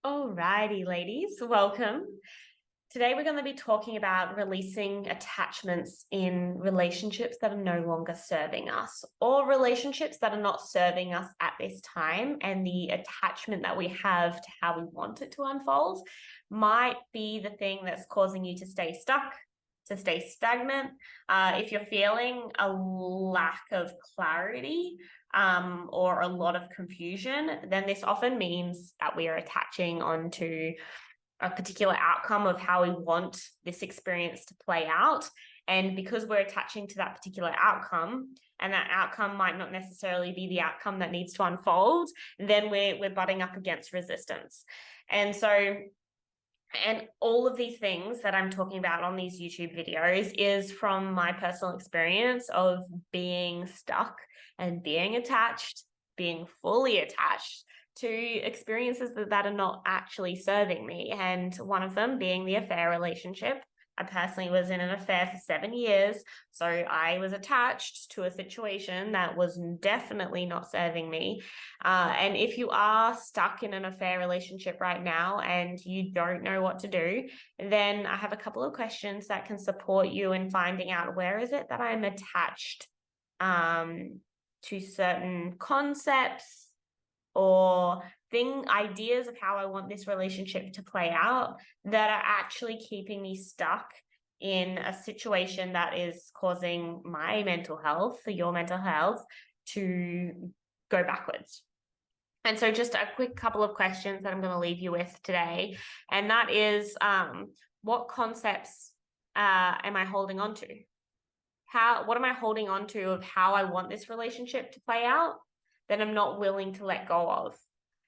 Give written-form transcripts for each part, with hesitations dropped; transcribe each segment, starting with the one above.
Alrighty, ladies, welcome. Today we're going to be talking about releasing attachments in relationships that are no longer serving us, or relationships that are not serving us at this time, and the attachment that we have to how we want it to unfold might be the thing that's causing you to stay stuck, to stay stagnant. If you're feeling a lack of clarity, or a lot of confusion, then this often means that we are attaching onto a particular outcome of how we want this experience to play out. And because we're attaching to that particular outcome, and that outcome might not necessarily be the outcome that needs to unfold, then we're butting up against resistance. And all of these things that I'm talking about on these YouTube videos is from my personal experience of being stuck and being attached, being fully attached to experiences that are not actually serving me. And one of them being the affair relationship. I personally was in an affair for 7 years. So I was attached to a situation that was definitely not serving me. And if you are stuck in an affair relationship right now and you don't know what to do, then I have a couple of questions that can support you in finding out where is it that I'm attached to certain concepts or ideas of how I want this relationship to play out that are actually keeping me stuck in a situation that is causing my mental health, or your mental health, to go backwards. And so just a quick couple of questions that I'm going to leave you with today. And that is, what concepts am I holding on to? What am I holding on to of how I want this relationship to play out that I'm not willing to let go of?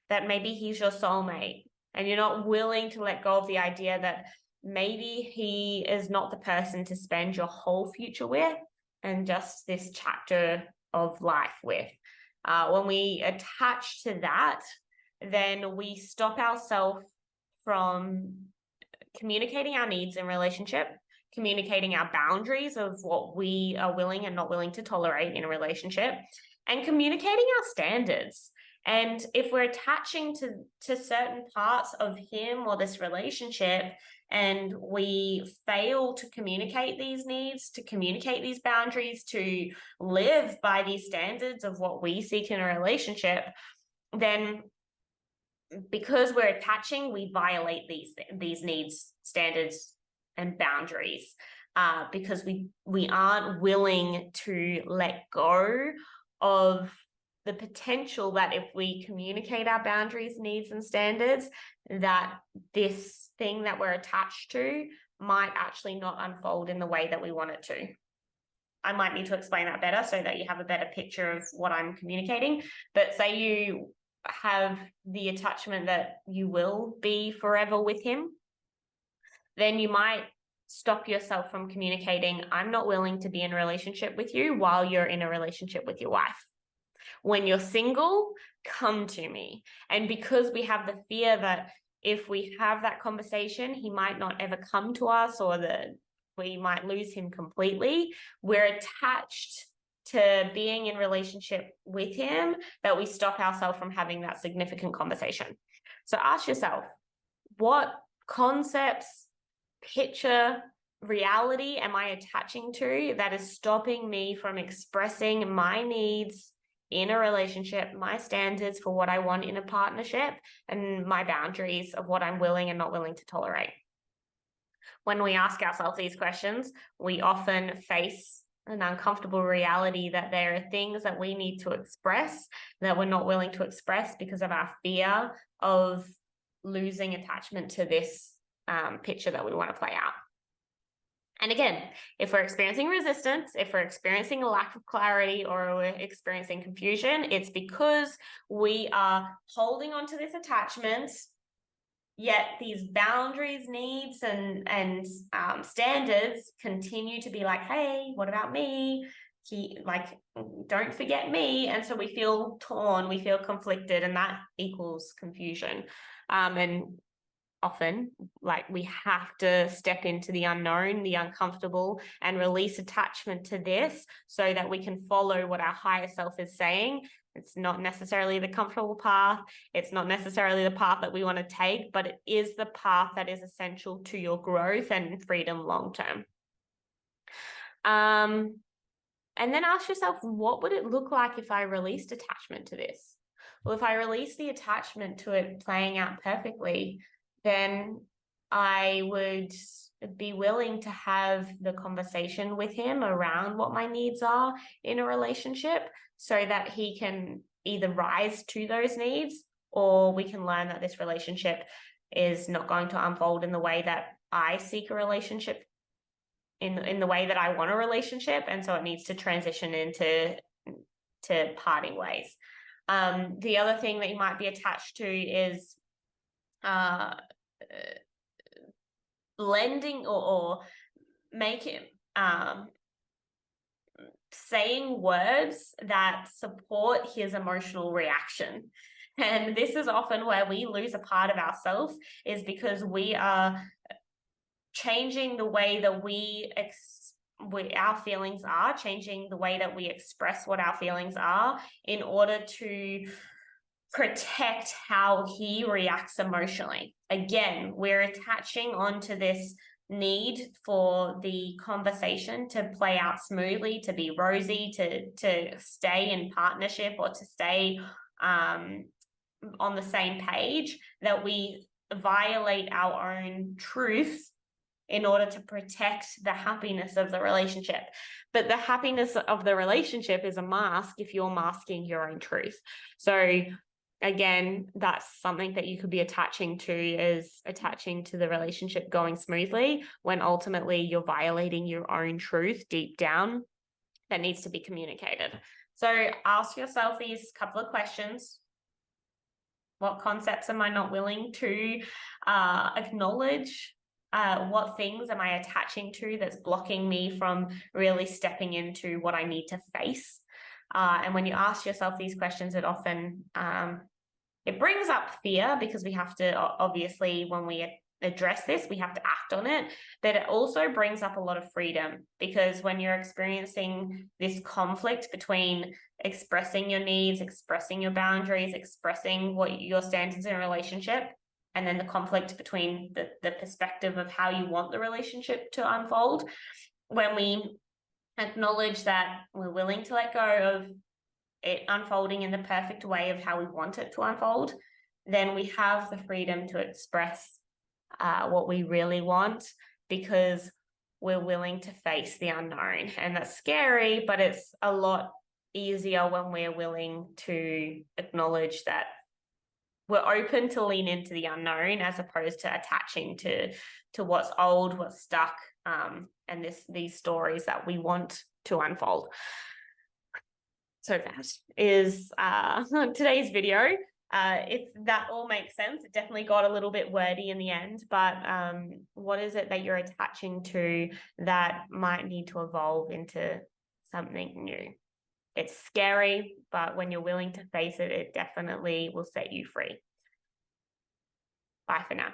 That maybe he's your soulmate and you're not willing to let go of the idea that maybe he is not the person to spend your whole future with and just this chapter of life with. When we attach to that, then we stop ourselves from communicating our needs in relationship, communicating our boundaries of what we are willing and not willing to tolerate in a relationship, and communicating our standards. And if we're attaching to certain parts of him or this relationship, and we fail to communicate these needs, to communicate these boundaries, to live by these standards of what we seek in a relationship, then because we're attaching, we violate these needs, standards, and boundaries, because we aren't willing to let go of the potential that if we communicate our boundaries, needs, and standards, that this thing that we're attached to might actually not unfold in the way that we want it to. I might need to explain that better so that you have a better picture of what I'm communicating. But say you have the attachment that you will be forever with him, then you might stop yourself from communicating, I'm not willing to be in a relationship with you while you're in a relationship with your wife. When you're single, come to me. And because we have the fear that if we have that conversation, he might not ever come to us, or that we might lose him completely, we're attached to being in relationship with him that we stop ourselves from having that significant conversation. So ask yourself, what concepts, picture, reality am I attaching to that is stopping me from expressing my needs in a relationship, my standards for what I want in a partnership, and my boundaries of what I'm willing and not willing to tolerate? When we ask ourselves these questions, we often face an uncomfortable reality that there are things that we need to express that we're not willing to express because of our fear of losing attachment to this picture that we want to play out. And again, if we're experiencing resistance, if we're experiencing a lack of clarity, or we're experiencing confusion, it's because we are holding on to this attachment, yet these boundaries, needs, and standards continue to be like, hey, what about me? Don't forget me. And so we feel torn, we feel conflicted, and that equals confusion. And often, we have to step into the unknown, the uncomfortable, and release attachment to this so that we can follow what our higher self is saying It's not necessarily the comfortable path. It's not necessarily the path that we want to take, but it is the path that is essential to your growth and freedom long term. And then ask yourself, what would it look like if I released attachment to this? Well, if I release the attachment to it playing out perfectly, then I would be willing to have the conversation with him around what my needs are in a relationship so that he can either rise to those needs, or we can learn that this relationship is not going to unfold in the way that I seek a relationship, in the way that I want a relationship, and so it needs to transition into parting ways. The other thing that you might be attached to is lending or making saying words that support his emotional reaction. And this is often where we lose a part of ourselves, is because we are changing the way that our feelings are, changing the way that we express what our feelings are in order to protect how he reacts emotionally. Again, we're attaching onto this need for the conversation to play out smoothly, to be rosy, to stay in partnership, or to stay on the same page, that we violate our own truth in order to protect the happiness of the relationship. But the happiness of the relationship is a mask if you're masking your own truth. So again, that's something that you could be attaching to, is attaching to the relationship going smoothly when ultimately you're violating your own truth deep down that needs to be communicated. So ask yourself these couple of questions. What concepts am I not willing to acknowledge? What things am I attaching to that's blocking me from really stepping into what I need to face? And when you ask yourself these questions, it often it brings up fear, because we have to, obviously, when we address this, we have to act on it. But it also brings up a lot of freedom, because when you're experiencing this conflict between expressing your needs, expressing your boundaries, expressing what your standards in a relationship, and then the conflict between the perspective of how you want the relationship to unfold, when we acknowledge that we're willing to let go of it unfolding in the perfect way of how we want it to unfold, then we have the freedom to express what we really want, because we're willing to face the unknown. And that's scary, but it's a lot easier when we're willing to acknowledge that we're open to lean into the unknown, as opposed to attaching to what's old, what's stuck, and these stories that we want to unfold. So that is today's video. If that all makes sense, it definitely got a little bit wordy in the end, but what is it that you're attaching to that might need to evolve into something new? It's scary, but when you're willing to face it, it definitely will set you free. Bye for now.